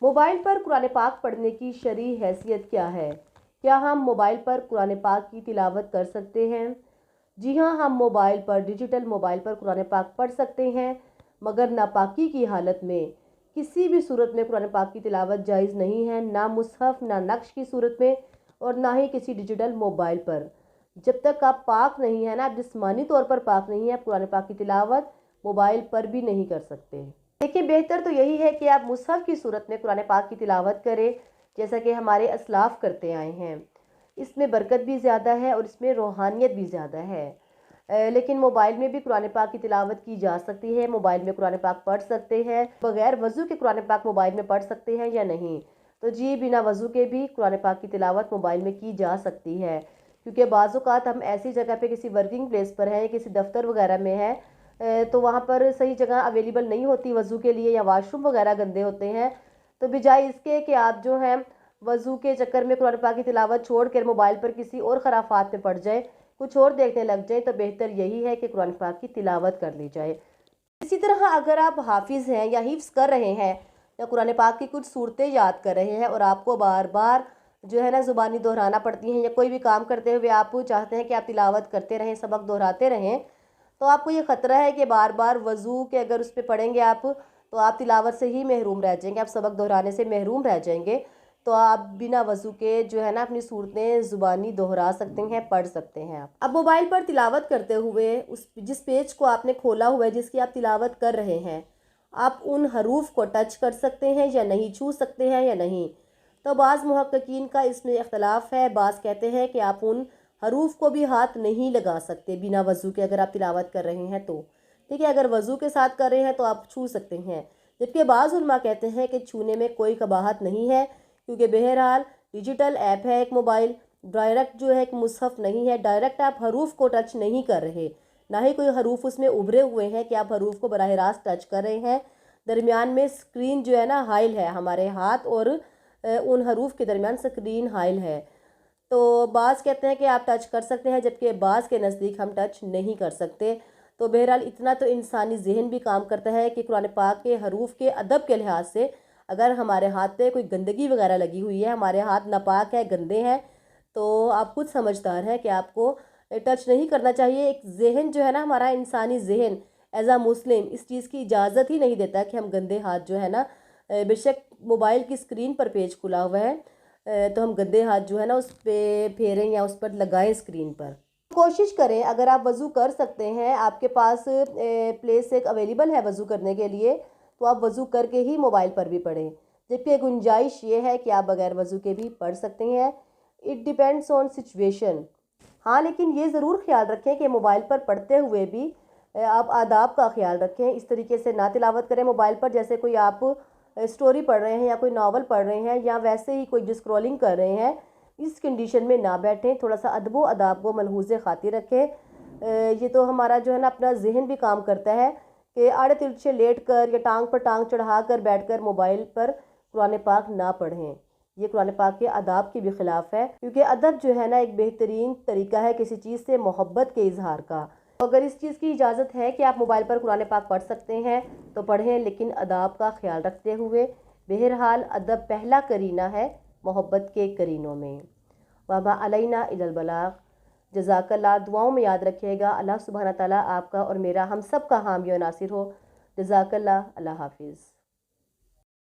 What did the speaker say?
Mobile पर कुरान पाक पढ़ने की शरई हैसियत क्या है? क्या हम मोबाइल पर कुरान पाक की तिलावत कर सकते हैं? जी हाँ, हम मोबाइल पर डिजिटल मोबाइल पर कुरान पाक पढ़ सकते हैं, मगर नापाकी की हालत में किसी भी सूरत में कुरान पाक की तिलावत जायज़ नहीं है, ना मुसहफ़, ना नक्श की सूरत में और ना ही किसी डिजिटल मोबाइल पर। जब तक आप पाक नहीं है ना, आप जिस्मानी तौर पर पाक नहीं है, आप कुरान पाक की तिलावत मोबाइल पर भी नहीं कर सकते। देखिए, बेहतर तो यही है कि आप मुसहफ़ की सूरत में कुरान पाक की तिलावत करें, जैसा कि हमारे असलाफ़ करते आए हैं। इसमें बरकत भी ज़्यादा है और इसमें रूहानियत भी ज़्यादा है। लेकिन मोबाइल में भी कुरान पाक की तिलावत की जा सकती है, मोबाइल में कुरान पाक पढ़ सकते हैं। बग़ैर वज़ू के कुरान पाक मोबाइल में पढ़ सकते हैं या नहीं? तो जी, बिना वज़ू के भी कुरान पाक की तिलावत मोबाइल में की जा सकती है, क्योंकि बाज़ औक़ात हम ऐसी जगह पे किसी वर्किंग प्लेस पर हैं, किसी दफ्तर वगैरह में हैं, तो वहाँ पर सही जगह अवेलेबल नहीं होती वज़ू के लिए, या वाशरूम वगैरह गंदे होते हैं। तो बजाय इसके कि आप जो हैं वज़ू के चक्कर में कुरान पाक की तिलावत छोड़ कर मोबाइल पर किसी और खराफात में पड़ जाए, कुछ और देखने लग जाए, तो बेहतर यही है कि कुरान पाक की तिलावत कर ली जाए। इसी तरह अगर आप हाफिज़ हैं या हिफ्ज़ कर रहे हैं या कुरान पाक की कुछ सूरतें याद कर रहे हैं और आपको बार बार जो है ना ज़ुबानी दोहराना पड़ती हैं, या कोई भी काम करते हुए आप चाहते हैं कि आप तिलावत करते रहें, सबक दोहराते रहें, तो आपको ये ख़तरा है कि बार बार वज़ू के अगर उस पर पढ़ेंगे आप, तो आप तिलावत से ही महरूम रह जाएंगे, आप सबक दोहराने से महरूम रह जाएंगे। तो आप बिना वज़ू के जो है ना अपनी सूरतें ज़ुबानी दोहरा सकते हैं, पढ़ सकते हैं आप। अब मोबाइल पर तिलावत करते हुए उस जिस पेज को आपने खोला हुआ है, जिसकी आप तिलावत कर रहे हैं, आप उन हरूफ को टच कर सकते हैं या नहीं, छू सकते हैं या नहीं? तो बाज़ मुहक्किकीन का इसमें इख्तलाफ है। बाज़ कहते हैं कि आप उन हरूफ को भी हाथ नहीं लगा सकते बिना वज़ू के, अगर आप तिलावत कर रहे हैं तो। ठीक है, अगर वज़ू के साथ कर रहे हैं तो आप छू सकते हैं, जबकि बाज़ उलमा कहते हैं कि छूने में कोई कबाहत नहीं है, क्योंकि बहरहाल डिजिटल ऐप है एक मोबाइल, डायरेक्ट जो है एक मुसहफ़ नहीं है, डायरेक्ट आप हरूफ को टच नहीं कर रहे, ना ही कोई हरूफ उसमें उभरे हुए हैं कि आप हरूफ को बराह रास्त टच कर रहे हैं। दरमियान में स्क्रीन जो है ना हाइल है, हमारे हाथ और उन हरूफ के दरमियान स्क्रीन हाइल है। तो बाज़ कहते हैं कि आप टच कर सकते हैं, जबकि बाज़ के नज़दीक हम टच नहीं कर सकते। तो बहरहाल इतना तो इंसानी जहन भी काम करता है कि कुरान पाक के हरूफ के अदब के लिहाज से अगर हमारे हाथ पे कोई गंदगी वगैरह लगी हुई है, हमारे हाथ नापाक है, गंदे हैं, तो आप खुद समझदार हैं कि आपको टच नहीं करना चाहिए। एक जहन जो है ना, हमारा इंसानी जहन एज़ आ मुस्लिम इस चीज़ की इजाज़त ही नहीं देता कि हम गंदे हाथ जो है ना, बेशक मोबाइल की स्क्रीन पर पेज खुला हुआ है, तो हम गंदे हाथ जो है ना उस पर फेरें या उस पर लगाएं स्क्रीन पर। कोशिश करें, अगर आप वज़ू कर सकते हैं, आपके पास प्लेस एक अवेलेबल है वज़ू करने के लिए, तो आप वज़ू करके ही मोबाइल पर भी पढ़ें, जबकि गुंजाइश ये है कि आप बगैर वज़ू के भी पढ़ सकते हैं। It depends on situation. हाँ, लेकिन ये ज़रूर ख्याल रखें कि मोबाइल पर पढ़ते हुए भी आप आदाब का ख्याल रखें। इस तरीके से ना तिलावत करें मोबाइल पर जैसे कोई आप स्टोरी पढ़ रहे हैं या कोई नावल पढ़ रहे हैं या वैसे ही कोई जो स्क्रॉलिंग कर रहे हैं, इस कंडीशन में ना बैठें। थोड़ा सा अदब अदाब को मलहूज़ खातिर रखें। ये तो हमारा जो है ना अपना जहन भी काम करता है कि आड़े तिरछे लेट कर या टांग पर टांग चढ़ा कर बैठ कर मोबाइल पर कुरान पाक ना पढ़ें। ये कुरान पाक के अदाब के भी ख़िलाफ़ है, क्योंकि अदब जो है ना एक बेहतरीन तरीका है किसी चीज़ से मोहब्बत के इजहार का। अगर इस चीज़ की इजाज़त है कि आप मोबाइल पर कुरान पाक पढ़ सकते हैं तो पढ़ें, लेकिन अदाब का ख्याल रखते हुए। बहरहाल अदब पहला करीना है मोहब्बत के करीनों में। वमा अलैना इल्लल बलाग। जज़ाकल्लाह। दुआओं में याद रखिएगा। अल्लाह सुब्हाना तआला आपका और मेरा हम सब का हामी और नासिर हो। जज़ाकल्लाह। अल्लाह हाफिज़।